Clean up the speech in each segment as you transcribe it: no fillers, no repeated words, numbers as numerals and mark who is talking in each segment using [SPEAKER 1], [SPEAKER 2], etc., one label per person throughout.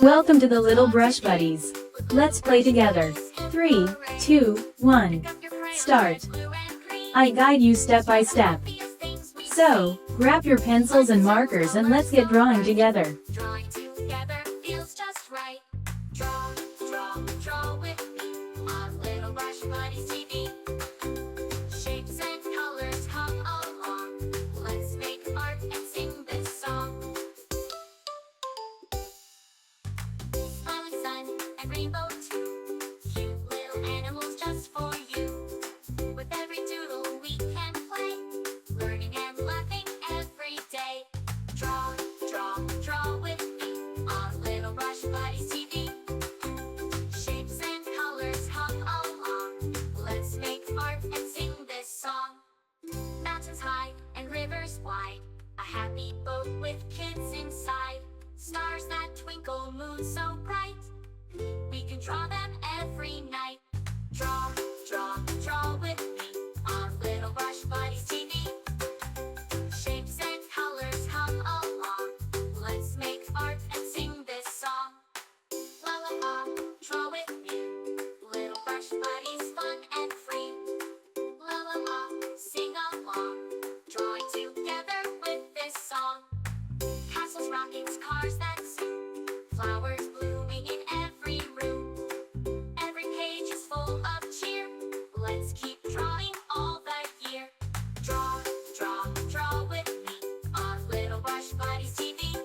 [SPEAKER 1] Welcome to the Little Brush Buddies. Let's play together. 3, 2, 1. Start. I guide you step by step. So, grab your pencils and markers and let's get drawing together.
[SPEAKER 2] Drawing together feels just right. Draw, draw, draw with me on Little Brush Buddies TV. Shapes and colors come along. Let's make art and sing this song. Smiling sun and rainbow too. Cute little animals just for you. With every doodle we can play, learning and laughing every day. Draw, draw, draw with me on Little Brush Buddies TV. Shapes and colors come along. Let's make art and sing this song. Mountains high and rivers wide, a happy boat with kids inside. Stars that twinkle, moon so bright, we can draw them every night. Draw, draw, draw with me on Little Brush Buddies TV. Shapes and colors come along. Let's make art and sing this song. La la la, draw with me. Little Brush Buddies, fun and free. La la la, sing along. Drawing together with this song. Castles, rockets, cars that zoom. Flowers blooming in every room. Every page is full of cheer. Let's keep drawing all the year. Draw, draw, draw with me on Little Brush Buddies TV.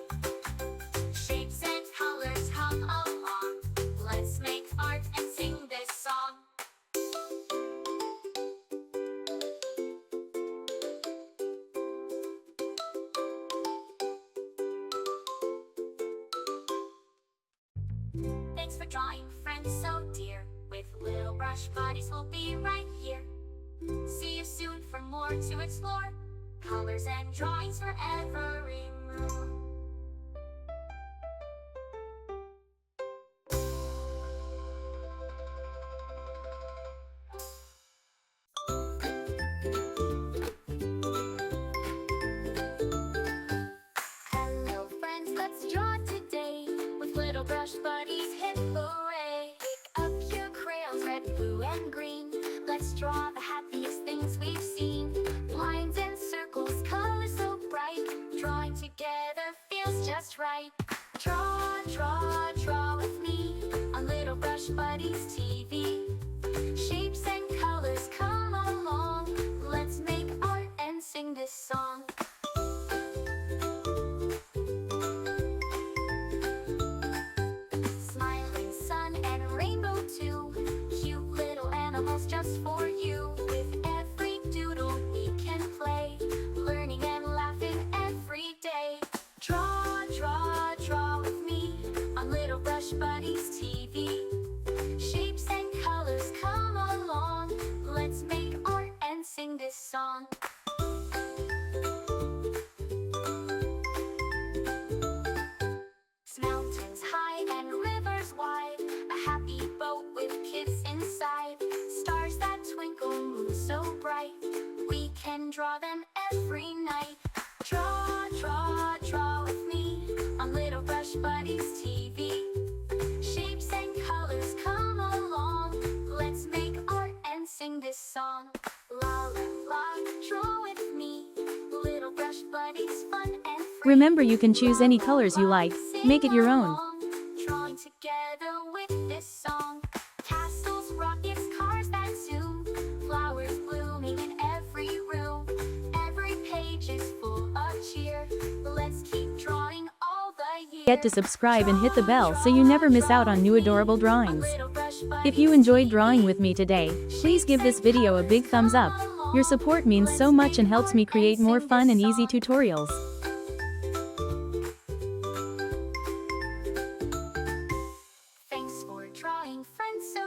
[SPEAKER 2] Shapes and colors come along. Let's make art and sing this song. Thanks for drawing, friends so dear. With Little Brush Buddies, we'll be right here. See you soon for more to explore. Colors and drawings for every mood. Hello friends, let's draw today. With Little Brush Buddies, hip hooray! Pick up your crayons, red, blue, and green. Let's draw the happiest things we've seen. Lines and circles, colors so bright. Drawing together feels just right. Draw, draw, draw with me on Little Brush Buddies TV. Shapes and colors come along. Let's make art and sing this song. Smiling sun and rainbow too. Cute little animals just for you. With every doodle we can play, learning and laughing every day. Draw, draw, draw with me on Little Brush Buddies TV. Shapes and colors come along. Let's make art and sing this song. Mountains high and rivers wide, a happy boat with kids inside. Stars that twinkle, moon so bright, we can draw them every night. Draw, draw, draw with me on Little Brush Buddies TV. Shapes and colors come along. Let's make art and sing this song. La la la, draw with me. Little Brush Buddies, fun and free.
[SPEAKER 1] Remember, you can choose any colors you like. Make it your own.
[SPEAKER 2] Drawing together with this song. Castles, rockets, cars that zoom. Flowers blooming in every room. Every page is full of cheer. Let's keep drawing all the year.
[SPEAKER 1] Get to subscribe and hit the bell so you never miss out on new adorable drawings. If you enjoyed drawing with me today, please give this video a big thumbs up. Your support means so much and helps me create more fun and easy tutorials.